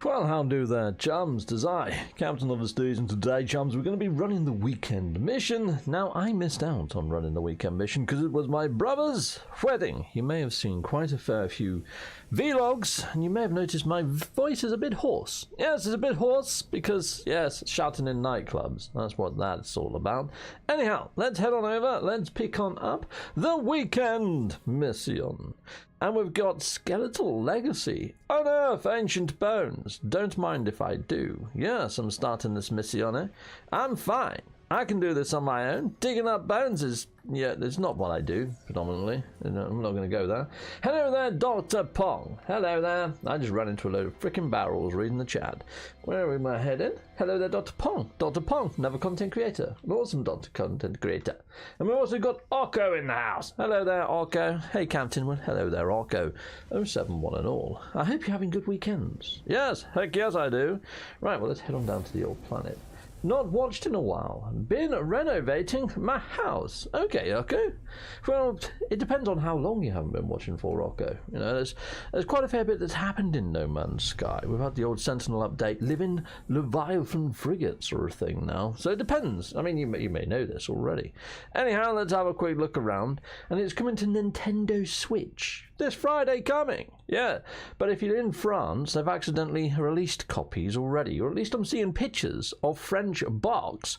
Well, how do there, chums? 'Tis I, Captain of the Steeds, and today, chums, we're going to be running the weekend mission. Now, I missed out on running the weekend mission because it was my brother's wedding. You may have seen quite a fair few vlogs, and you may have noticed my voice is a bit hoarse. Yes, it's a bit hoarse because, yes, shouting in nightclubs. That's what that's all about. Anyhow, let's head on over. Let's pick on up the weekend mission. And we've got Skeletal Legacy. Unearth Ancient Bones. Don't mind if I do. Yes, I'm starting this mission. I'm fine. I can do this on my own. Digging up bones is, yeah, it's not what I do, predominantly. I'm not going to go there. Hello there, Dr. Pong. Hello there. I just ran into a load of freaking barrels reading the chat. Where am I headed? Hello there, Dr. Pong. Dr. Pong, another content creator. An awesome content creator. And we've also got Orko in the house. Hello there, Orko. Hey, Captain. Well, hello there, Orko. 071 and all. I hope you're having good weekends. Yes, heck yes I do. Right, well, let's head on down to the old planet. Not watched in a while. Been renovating my house. Okay, Orko. Well, it depends on how long you haven't been watching for, Orko. You know, there's quite a fair bit that's happened in No Man's Sky. We've had the old Sentinel update, living Leviathan frigates or a thing now. So it depends. I mean, you may know this already. Anyhow, let's have a quick look around. And it's coming to Nintendo Switch. This Friday coming. Yeah, but if you're in France, they've accidentally released copies already, or at least I'm seeing pictures of French boxes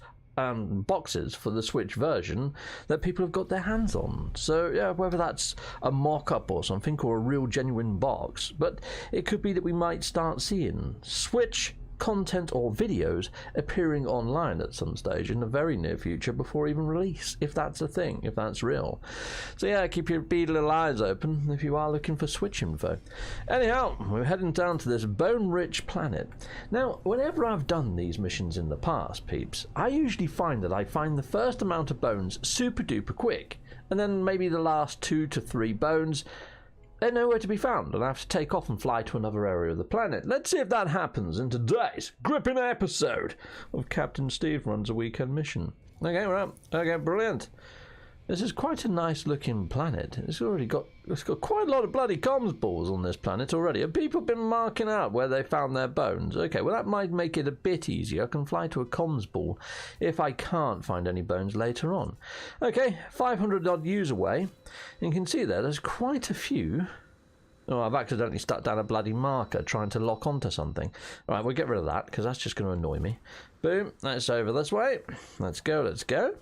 for the Switch version that people have got their hands on. So yeah, whether that's a mock-up or something, or a real genuine box, but it could be that we might start seeing Switch content or videos appearing online at some stage in the very near future before even release, if that's a thing, if that's real. So yeah, keep your beady little eyes open if you are looking for Switch info. Anyhow, we're heading down to this bone-rich planet. Now, whenever I've done these missions in the past, peeps, I usually find that I find the first amount of bones super duper quick, and then maybe the last 2 to 3 bones, they're nowhere to be found, and I have to take off and fly to another area of the planet. Let's see if that happens in today's gripping episode of Captain Steve Runs a Weekend Mission. Okay, right. Okay, brilliant. This is quite a nice looking planet. It's got quite a lot of bloody comms balls on this planet already. Have people been marking out where they found their bones? Okay, well that might make it a bit easier. I can fly to a comms ball if I can't find any bones later on. Okay, 500 odd years away. You can see there's quite a few. Oh, I've accidentally stuck down a bloody marker trying to lock onto something. All right, we'll get rid of that because that's just going to annoy me. Boom, that's over this way. Let's go, let's go.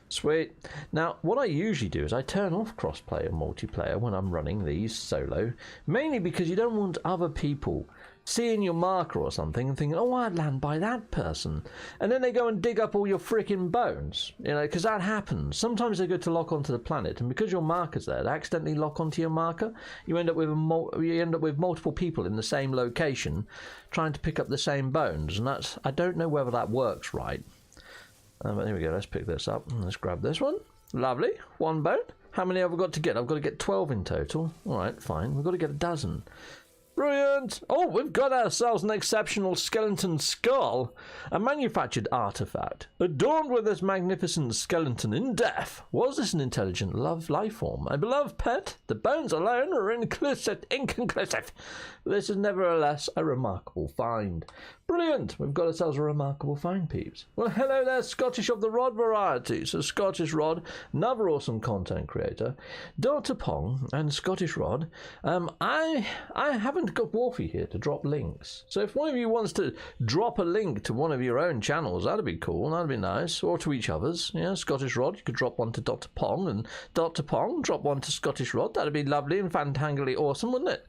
Sweet. Now, what I usually do is I turn off crossplay and multiplayer when I'm running these solo, mainly because you don't want other people seeing your marker or something and thinking, oh, I'd land by that person. And then they go and dig up all your freaking bones, you know, because that happens. Sometimes they go to lock onto the planet, and because your marker's there, they accidentally lock onto your marker. You end up with multiple people in the same location trying to pick up the same bones, and I don't know whether that works right. But here we go, let's pick this up. Let's grab this one. Lovely. 1 bone. How many have I got to get? I've got to get 12 in total. Alright, fine. We've got to get a dozen. Brilliant! Oh, we've got ourselves an exceptional skeleton skull. A manufactured artifact. Adorned with this magnificent skeleton in death. Was this an intelligent life form? My beloved pet? The bones alone are inconclusive. This is nevertheless a remarkable find. Brilliant! We've got ourselves a remarkable find, peeps. Well, hello there, Scottish of the Rod variety. So Scottish Rod, another awesome content creator. Dr. Pong and Scottish Rod. I haven't got Wolfie here to drop links. So if one of you wants to drop a link to one of your own channels, that'd be cool, that'd be nice. Or to each other's. Yeah, Scottish Rod, you could drop one to Dr. Pong, and Dr. Pong, drop one to Scottish Rod. That'd be lovely and fantangly awesome, wouldn't it?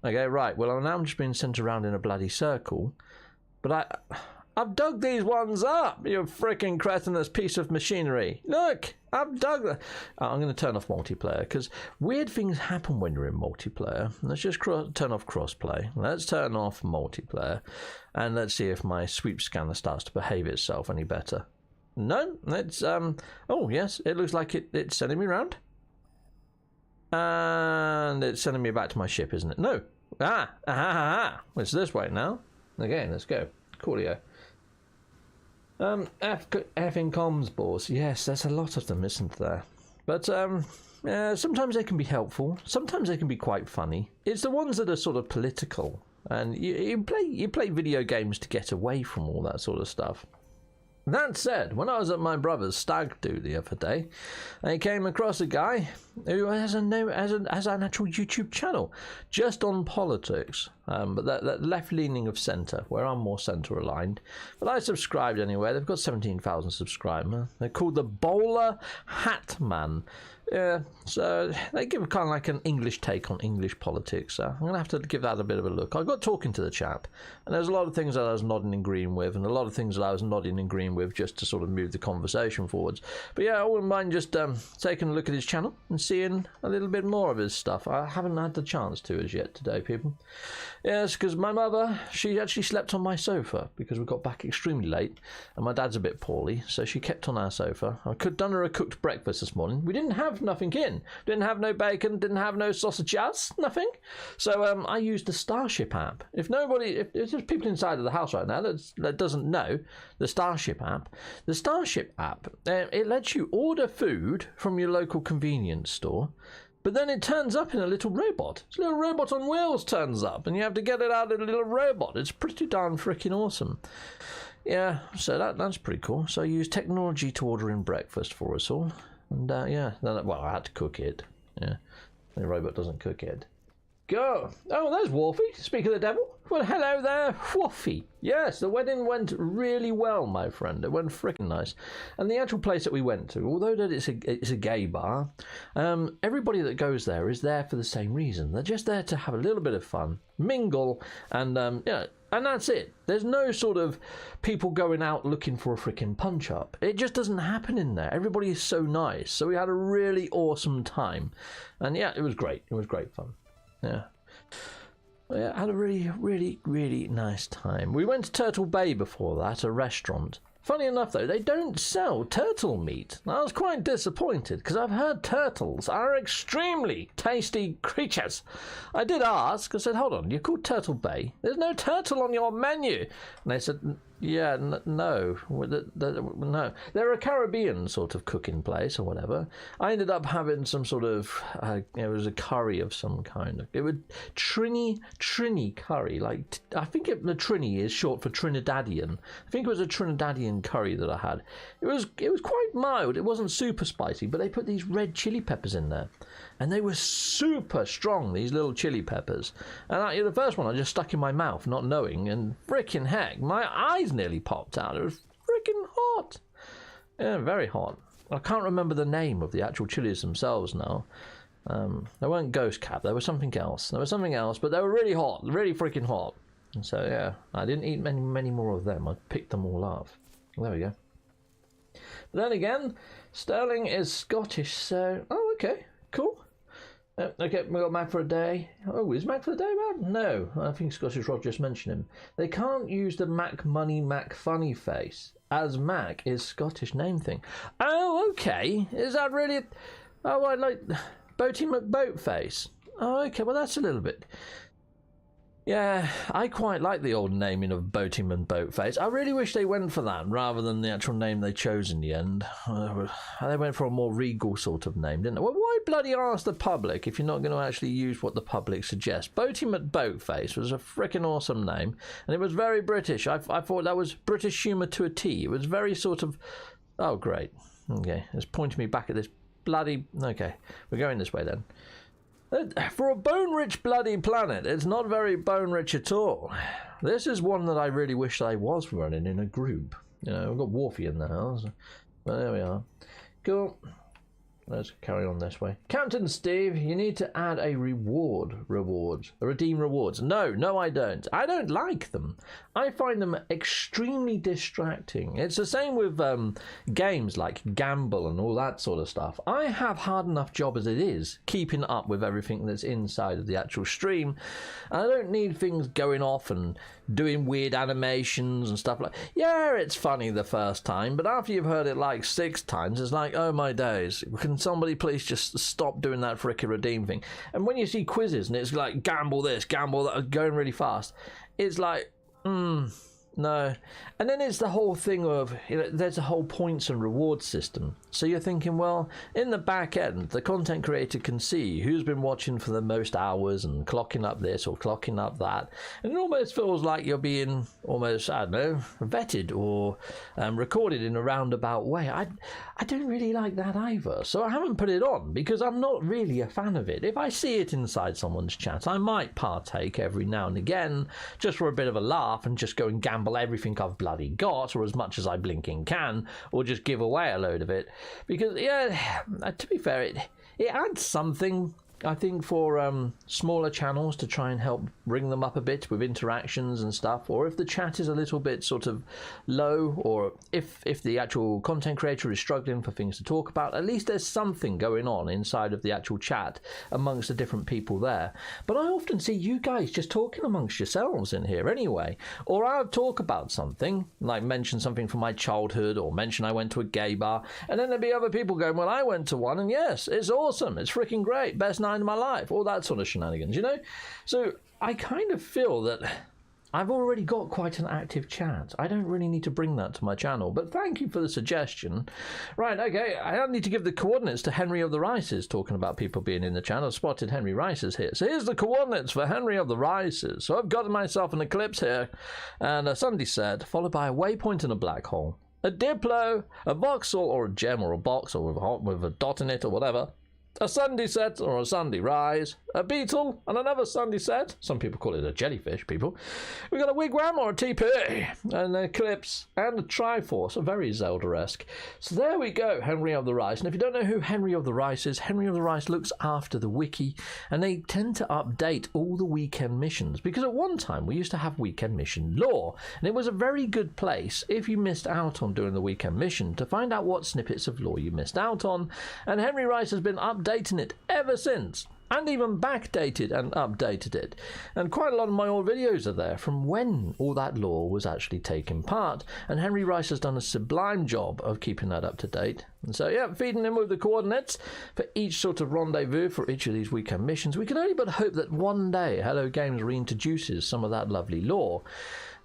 Okay, right. Well, now I'm just being sent around in a bloody circle. But I've dug these ones up, you freaking cretinous piece of machinery. Look, I've dug them. I'm going to turn off multiplayer because weird things happen when you're in multiplayer. Let's just turn off crossplay. Let's turn off multiplayer. And let's see if my sweep scanner starts to behave itself any better. No, it's, oh yes, it looks like it's sending me around. And it's sending me back to my ship, isn't it? No. It's this way now. Okay, let's go. Coolio. Effing comms balls. Yes, there's a lot of them, isn't there? But, sometimes they can be helpful. Sometimes they can be quite funny. It's the ones that are sort of political and you play video games to get away from all that sort of stuff. That said, when I was at my brother's stag do the other day, I came across a guy who has an actual YouTube channel just on politics, but that left-leaning of centre, where I'm more centre-aligned. But I subscribed anyway. They've got 17,000 subscribers. They're called the Bowler Hat Man. Yeah, so they give kind of like an English take on English politics. So I'm going to have to give that a bit of a look. I got talking to the chap, and there's a lot of things that I was nodding and agreeing with, and a lot of things that I was nodding and agreeing with just to sort of move the conversation forwards. But yeah, I wouldn't mind just taking a look at his channel and seeing a little bit more of his stuff. I haven't had the chance to as yet today, people. Yes, because my mother, she actually slept on my sofa because we got back extremely late, and my dad's a bit poorly, so she kept on our sofa. I could done her a cooked breakfast this morning. We didn't have nothing in. Didn't have no bacon, didn't have no sausages, nothing. So I used the Starship app. If there's people inside of the house right now that doesn't know the Starship app, it lets you order food from your local convenience store, but then it turns up in a little robot. This little robot on wheels turns up, and you have to get it out of the little robot. It's pretty darn freaking awesome. Yeah, so that's pretty cool. So I use technology to order in breakfast for us all. And yeah, well, I had to cook it. Yeah, the robot doesn't cook it. Go! Oh, there's Wolfie. Speak of the devil. Well, hello there, Wolfie. Yes, the wedding went really well, my friend. It went freaking nice. And the actual place that we went to, although that it's a gay bar, everybody that goes there is there for the same reason. They're just there to have a little bit of fun, mingle, and yeah. And that's it. There's no sort of people going out looking for a freaking punch-up. It just doesn't happen in there. Everybody is so nice. So we had a really awesome time. And yeah, it was great. It was great fun. Yeah. Yeah, I had a really, really, really nice time. We went to Turtle Bay before that, a restaurant. Funny enough, though, they don't sell turtle meat. I was quite disappointed, because I've heard turtles are extremely tasty creatures. I did ask, I said, hold on, you're called Turtle Bay? There's no turtle on your menu. And they said, yeah, no. No. They're a Caribbean sort of cooking place or whatever. I ended up having some sort of, it was a curry of some kind. It was Trini curry. Like, I think the Trini is short for Trinidadian. I think it was a Trinidadian curry that I had. It was quite mild. It wasn't super spicy, but they put these red chili peppers in there. And they were super strong, these little chili peppers. And the first one I just stuck in my mouth, not knowing, and frickin' heck, my eyes nearly popped out. It was frickin' hot. Yeah, very hot. I can't remember the name of the actual chilies themselves now. They weren't Ghost Cap, they were something else. But they were really hot, really freaking hot. And so, yeah, I didn't eat many more of them. I picked them all up. There we go. But then again, Sterling is Scottish, so... Oh, okay, cool. Okay, we got Mac for a day. Oh, is Mac for a day, man? No, I think Scottish Rod just mentioned him. They can't use the Mac Money Mac Funny face, as Mac is Scottish name thing. Oh, okay. Is that really... Oh, I like Boaty McBoatface. Oh, okay, well, that's a little bit... Yeah, I quite like the old naming of Boaty and Boatface. I really wish they went for that rather than the actual name they chose in the end. They went for a more regal sort of name, didn't they? Well, why bloody ask the public if you're not going to actually use what the public suggests? Boaty McBoatface was a freaking awesome name, and it was very British. I thought that was British humour to a T. It was very sort of... Oh, great. Okay, it's pointing me back at this bloody... Okay, we're going this way then. For a bone-rich bloody planet, it's not very bone-rich at all. This is one that I really wish I was running in a group. You know, we've got Wolfie in the house. But there we are. Cool. Let's carry on this way. Captain Steve, you need to add a redeem rewards. No, I don't. I don't like them. I find them extremely distracting. It's the same with games like Gamble and all that sort of stuff. I have hard enough job as it is, keeping up with everything that's inside of the actual stream. I don't need things going off and doing weird animations and stuff like... Yeah, it's funny the first time, but after you've heard it like 6 times, it's like, oh my days, can somebody please just stop doing that frickin' redeem thing? And when you see quizzes and it's like, gamble this, gamble that, going really fast, it's like, No. And then it's the whole thing of, there's a whole points and rewards system. So you're thinking, well, in the back end, the content creator can see who's been watching for the most hours and clocking up this or clocking up that. And it almost feels like you're being almost, I don't know, vetted or recorded in a roundabout way. I don't really like that either. So I haven't put it on because I'm not really a fan of it. If I see it inside someone's chat, I might partake every now and again just for a bit of a laugh and just go and gamble everything I've bloody got, or as much as I blinking can, or just give away a load of it. Because, yeah, to be fair, it adds something, I think, for smaller channels to try and help bring them up a bit with interactions and stuff. Or if the chat is a little bit sort of low, or if the actual content creator is struggling for things to talk about, at least there's something going on inside of the actual chat amongst the different people there. But I often see you guys just talking amongst yourselves in here anyway. Or I'll talk about something, like mention something from my childhood, or mention I went to a gay bar, and then there'll be other people going, well, I went to one, and yes, it's awesome, it's freaking great, best night of my life, all that sort of shenanigans, So I kind of feel that I've already got quite an active chat. I don't really need to bring that to my channel, but thank you for the suggestion. Right, okay, I don't need to give the coordinates to Henry of the Rices, talking about people being in the channel. I've spotted Henry Rices here. So here's the coordinates for Henry of the Rices. So I've got myself an eclipse here, and a Sunday set, followed by a waypoint and a black hole, a diplo, a voxel or a gem or a box or with a dot in it or whatever, a Sunday set or a Sunday rise, a beetle and another Sunday set. Some people call it a jellyfish, people. We've got a wigwam or a TP, an eclipse and a triforce, a very Zelda-esque. So there we go, Henry of the Rice. And if you don't know who Henry of the Rice is, Henry of the Rice looks after the wiki, and they tend to update all the weekend missions, because at one time we used to have weekend mission lore, and it was a very good place if you missed out on doing the weekend mission to find out what snippets of lore you missed out on. And Henry Rice has been updating it ever since, and even backdated and updated it. And quite a lot of my old videos are there from when all that lore was actually taking part, and Henry Rice has done a sublime job of keeping that up to date. And so, yeah, feeding him with the coordinates for each sort of rendezvous for each of these weekend missions. We can only but hope that one day Hello Games reintroduces some of that lovely lore.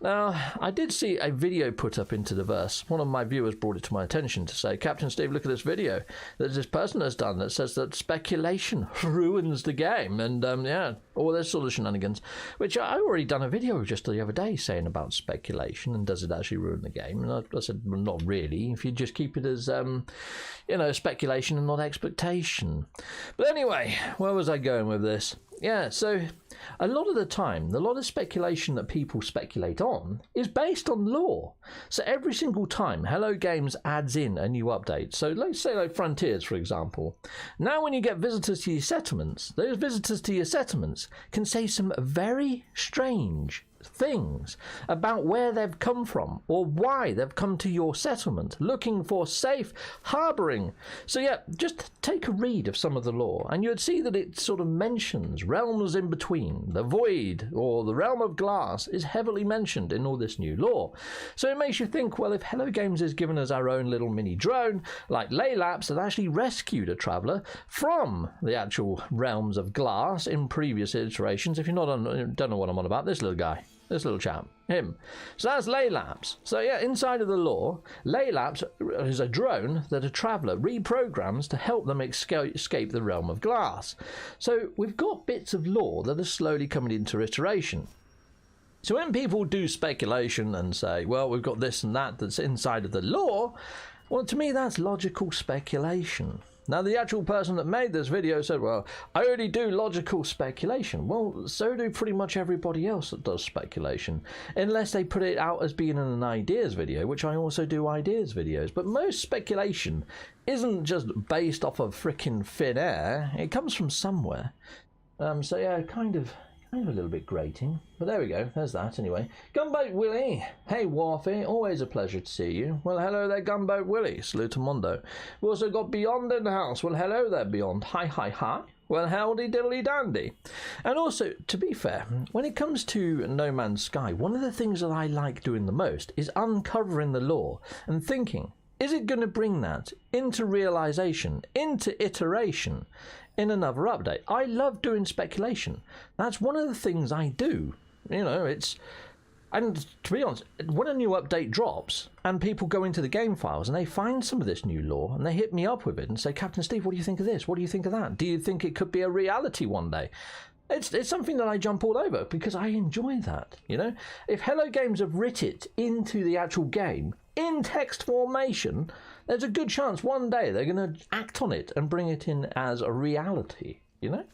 Now, I did see a video put up into the verse. One of my viewers brought it to my attention to say, Captain Steve, look at this video that this person has done that says that speculation ruins the game, and yeah, all this sort of shenanigans, which I already done a video just the other day saying about speculation and does it actually ruin the game. And I said, well, not really, if you just keep it as speculation and not expectation. But anyway, where was I going with this? Yeah, so a lot of the time, a lot of speculation that people speculate on is based on lore. So every single time Hello Games adds in a new update, so let's say like Frontiers, for example. Now when you get visitors to your settlements, those visitors to your settlements can say some very strange things about where they've come from or why they've come to your settlement looking for safe harboring. So yeah, just take a read of some of the lore and you'd see that it sort of mentions realms in between. The void or the realm of glass is heavily mentioned in all this new lore. So it makes you think, well, if Hello Games has given us our own little mini drone like Laylapse that actually rescued a traveller from the actual realms of glass in previous iterations. If you don't know what I'm on about, this little guy, this little chap, him. So that's Laylapse. So yeah, inside of the lore, Laylapse is a drone that a traveller reprograms to help them escape the realm of glass. So we've got bits of lore that are slowly coming into iteration. So when people do speculation and say, well, we've got this and that that's inside of the lore, well, to me, that's logical speculation. Now, the actual person that made this video said, well, I only do logical speculation. Well, so do pretty much everybody else that does speculation, unless they put it out as being an ideas video, which I also do ideas videos. But most speculation isn't just based off of freaking thin air. It comes from somewhere. So, yeah, kind of a little bit grating, but there we go, there's that anyway. Gunboat Willie, hey Wharfie, always a pleasure to see you. Well, hello there, Gunboat Willie, salutamondo. We've also got Beyond in the house. Well, hello there, Beyond. Hi, hi, hi. Well, howdy diddly dandy. And also, to be fair, when it comes to No Man's Sky, one of the things that I like doing the most is uncovering the lore and thinking, is it going to bring that into realization, into iteration, in another update? I love doing speculation. That's one of the things I do. You know, it's And to be honest, when a new update drops and people go into the game files and they find some of this new lore and they hit me up with it and say, Captain Steve, what do you think of this? What do you think of that? Do you think it could be a reality one day? It's something that I jump all over because I enjoy that, you know? If Hello Games have written it into the actual game in text formation, there's a good chance one day they're going to act on it and bring it in as a reality, you know?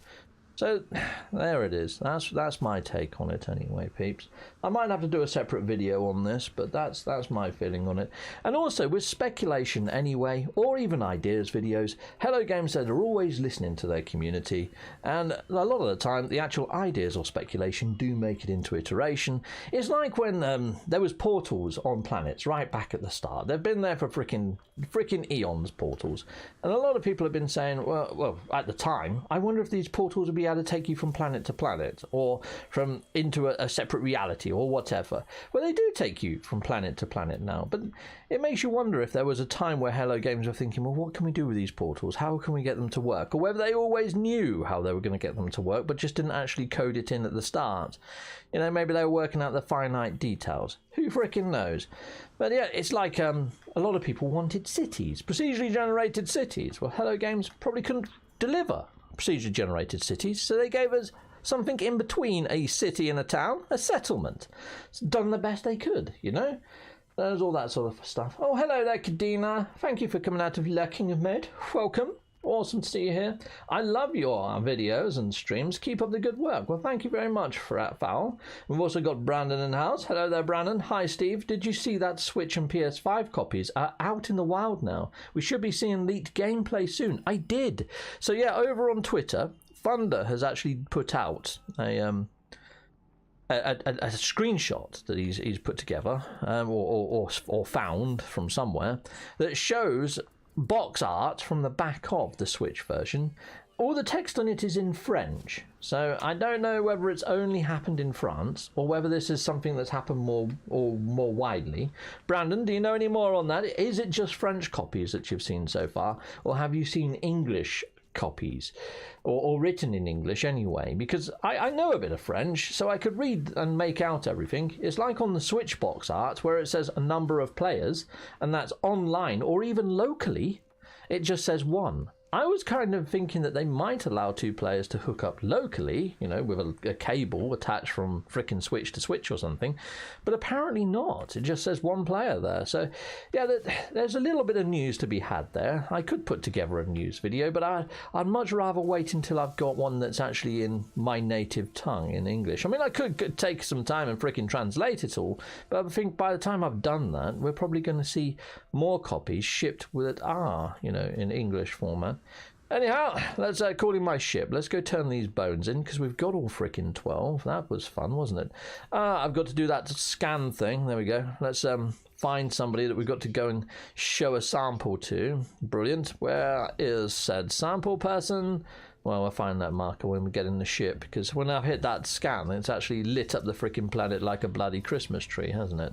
So there it is. That's my take on it anyway, peeps. I might have to do a separate video on this, but that's my feeling on it. And also with speculation anyway, or even ideas videos, Hello Games said they're always listening to their community, and a lot of the time the actual ideas or speculation do make it into iteration. It's like when there was portals on planets right back at the start. They've been there for freaking eons, portals, and a lot of people have been saying, well, at the time, I wonder if these portals would be able to take you from planet to planet or from into a separate reality or whatever. Well, they do take you from planet to planet now, but it makes you wonder if there was a time where Hello Games were thinking, well, what can we do with these portals? How can we get them to work? Or whether they always knew how they were going to get them to work, but just didn't actually code it in at the start. You know, maybe they were working out the finite details. Who frickin' knows? But yeah, it's like a lot of people wanted cities, procedurally generated cities. Well, Hello Games probably couldn't deliver procedurally generated cities, so they gave us something in between a city and a town, a settlement. It's done the best they could, you know? There's all that sort of stuff. Oh, hello there, Kadena. Thank you for coming out of Lurking Mid. Welcome. Awesome to see you here. I love your videos and streams. Keep up the good work. Well, thank you very much for that, Fowl. We've also got Brandon in the house. Hello there, Brandon. Hi, Steve. Did you see that Switch and PS5 copies are out in the wild now? We should be seeing leaked gameplay soon. I did. So yeah, over on Twitter, Thunder has actually put out a screenshot that he's put together or found from somewhere that shows box art from the back of the Switch version. All the text on it is in French, so I don't know whether it's only happened in France or whether this is something that's happened more widely. Brandon, do you know any more on that? Is it just French copies that you've seen so far, or have you seen English copies or written in English anyway? Because I know a bit of French, so I could read and make out everything. It's like on the Switch box art where it says a number of players, and that's online or even locally it just says 1. I was kind of thinking that they might allow 2 players to hook up locally, you know, with a cable attached from frickin' Switch to Switch or something, but apparently not. It just says 1 player there. So, yeah, there's a little bit of news to be had there. I could put together a news video, but I'd much rather wait until I've got one that's actually in my native tongue, in English. I mean, I could take some time and frickin' translate it all, but I think by the time I've done that, we're probably going to see more copies shipped with you know, in English format. Anyhow, let's call in my ship. Let's go turn these bones in, because we've got all frickin' 12. That was fun, wasn't it? I've got to do that scan thing. There we go. Let's find somebody that we've got to go and show a sample to. Brilliant. Where is said sample person? Well, we'll find that marker when we get in the ship, because when I've hit that scan, it's actually lit up the frickin' planet like a bloody Christmas tree, hasn't it?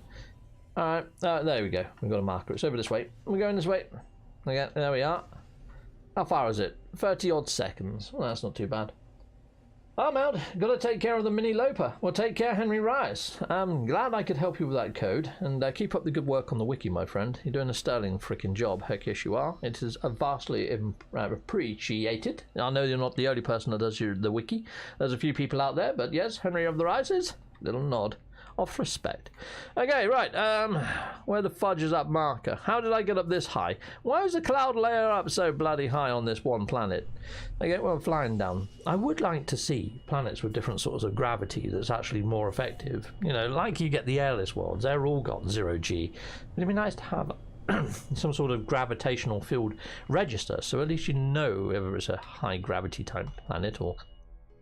Alright, there we go. We've got a marker. It's over this way. We're going this way. Okay, there we are. How far is it? 30 odd seconds. Well, that's not too bad. I'm out. Got to take care of the mini loper. Well, take care, Henry Rice. I'm glad I could help you with that code, and keep up the good work on the wiki, my friend. You're doing a sterling freaking job. Heck yes, you are. It is vastly appreciated. I know you're not the only person that does the wiki. There's a few people out there, but yes, Henry of the Rises. Little nod of respect. Okay, right, where the fudge is that marker? How did I get up this high? Why is the cloud layer up so bloody high on this one planet? Okay, well, I'm flying down. I would like to see planets with different sorts of gravity that's actually more effective. You know, like you get the airless worlds, they're all got 0G. It'd be nice to have some sort of gravitational field register, so at least you know whether it's a high gravity type planet or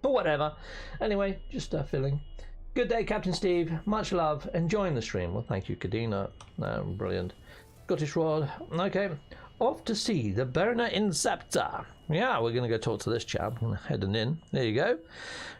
whatever. Anyway, just feeling. Good day, Captain Steve. Much love. Enjoying the stream. Well, thank you, Kadena. Brilliant. Scottish Rod. Okay. Off to see the Burner Inceptor. Yeah, we're going to go talk to this chap. Heading in. There you go.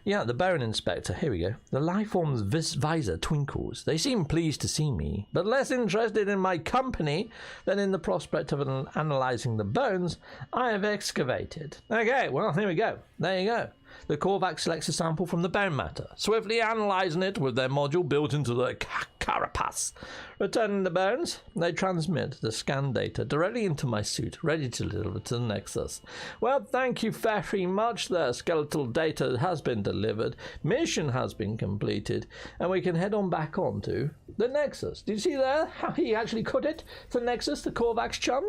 Yeah, the Baron Inspector. Here we go. The lifeform's visor twinkles. They seem pleased to see me, but less interested in my company than in the prospect of analysing the bones I have excavated. Okay, well, here we go. There you go. The Korvax selects a sample from the bone matter, swiftly analysing it with their module built into the carapace. Returning the bones, they transmit the scan data directly into my suit, ready to deliver to the Nexus. Well, thank you very much there. Skeletal data has been delivered, mission has been completed, and we can head on back on to the Nexus. Did you see there how he actually cut it? The Nexus, the Korvax chum?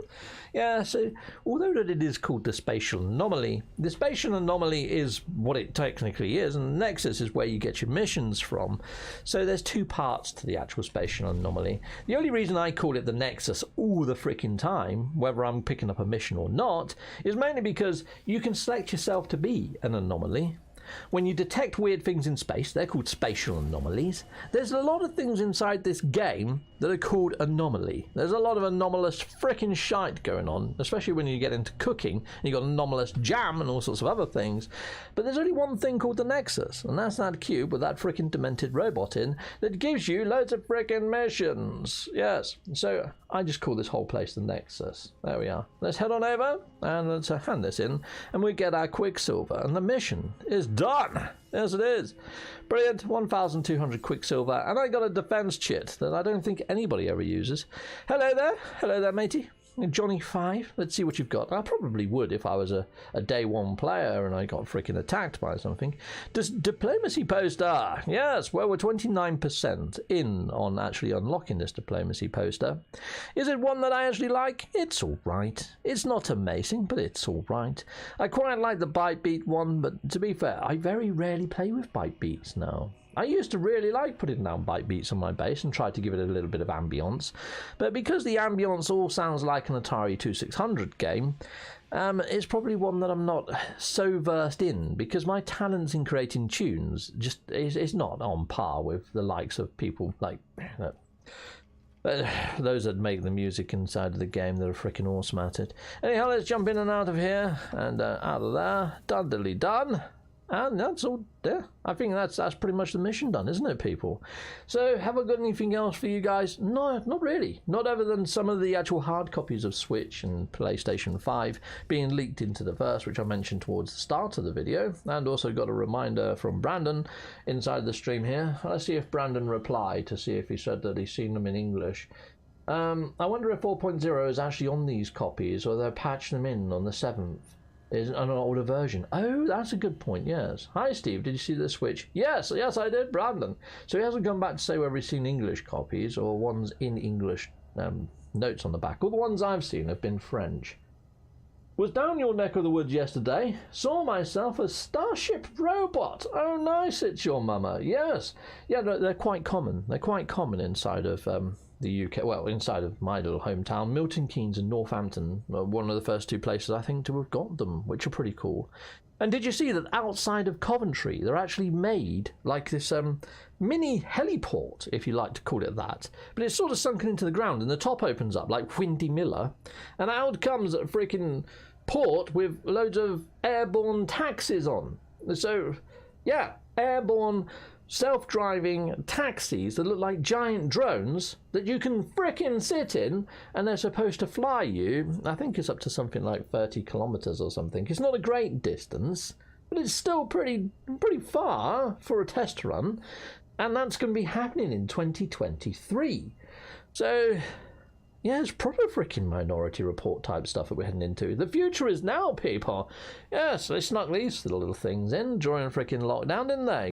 Yeah, so although that it is called the spatial anomaly, the spatial anomaly is what it technically is, and the Nexus is where you get your missions from. So there's two parts to the actual spatial anomaly. The only reason I call it the Nexus all the freaking time, whether I'm picking up a mission or not, is mainly because you can select yourself to be an anomaly. When you detect weird things in space, they're called spatial anomalies. There's a lot of things inside this game that are called anomaly. There's a lot of anomalous frickin' shite going on, especially when you get into cooking, and you got anomalous jam and all sorts of other things. But there's only one thing called the Nexus, and that's that cube with that frickin' demented robot in that gives you loads of frickin' missions. Yes, so I just call this whole place the Nexus. There we are. Let's head on over and let's hand this in, and we get our Quicksilver, and the mission is done. Yes, it is. Brilliant. 1,200 Quicksilver, and I got a defense chit that I don't think anybody ever uses. Hello there, matey. Johnny 5, let's see what you've got. I probably would if I was a day one player and I got freaking attacked by something. Does diplomacy poster? Yes, well, we're 29% in on actually unlocking this diplomacy poster. Is it one that I actually like? It's alright. It's not amazing, but it's alright. I quite like the bite beat one, but to be fair, I very rarely play with bite beats now. I used to really like putting down bite beats on my base and try to give it a little bit of ambience, but because the ambience all sounds like an Atari 2600 game, it's probably one that I'm not so versed in, because my talents in creating tunes just is not on par with the likes of people like those that make the music inside of the game that are freaking awesome at it. Anyhow, let's jump in and out of here and out of there. Done. And that's all there. I think that's pretty much the mission done, isn't it, people? So, have I got anything else for you guys? No, not really. Not other than some of the actual hard copies of Switch and PlayStation 5 being leaked into the verse, which I mentioned towards the start of the video. And also got a reminder from Brandon inside the stream here. Let's see if Brandon replied to see if he said that he's seen them in English. I wonder if 4.0 is actually on these copies, or they'll patch them in on the 7th. Is an older version. Oh, that's a good point, yes. Hi, Steve, did you see the Switch? Yes, I did, Brandon. So he hasn't come back to say whether he's seen English copies or ones in English notes on the back. All the ones I've seen have been French. Was down your neck of the woods yesterday. Saw myself a starship robot. Oh, nice, it's your mama. Yes. Yeah, they're quite common. They're quite common inside of the UK, well, inside of my little hometown. Milton Keynes and Northampton were one of the first two places I think to have got them, which are pretty cool. And did you see that outside of Coventry they're actually made like this mini heliport, if you like to call it that, but it's sort of sunken into the ground and the top opens up like Windy Miller, and out comes a freaking port with loads of airborne taxis on. So yeah, airborne self-driving taxis that look like giant drones that you can frickin' sit in, and they're supposed to fly you. I think it's up to something like 30 kilometers or something. It's not a great distance, but it's still pretty far for a test run, and that's going to be happening in 2023. So yeah, it's proper freaking Minority Report type stuff that we're heading into. The future is now, people. Yes, they snuck these little things in during freaking lockdown, didn't they?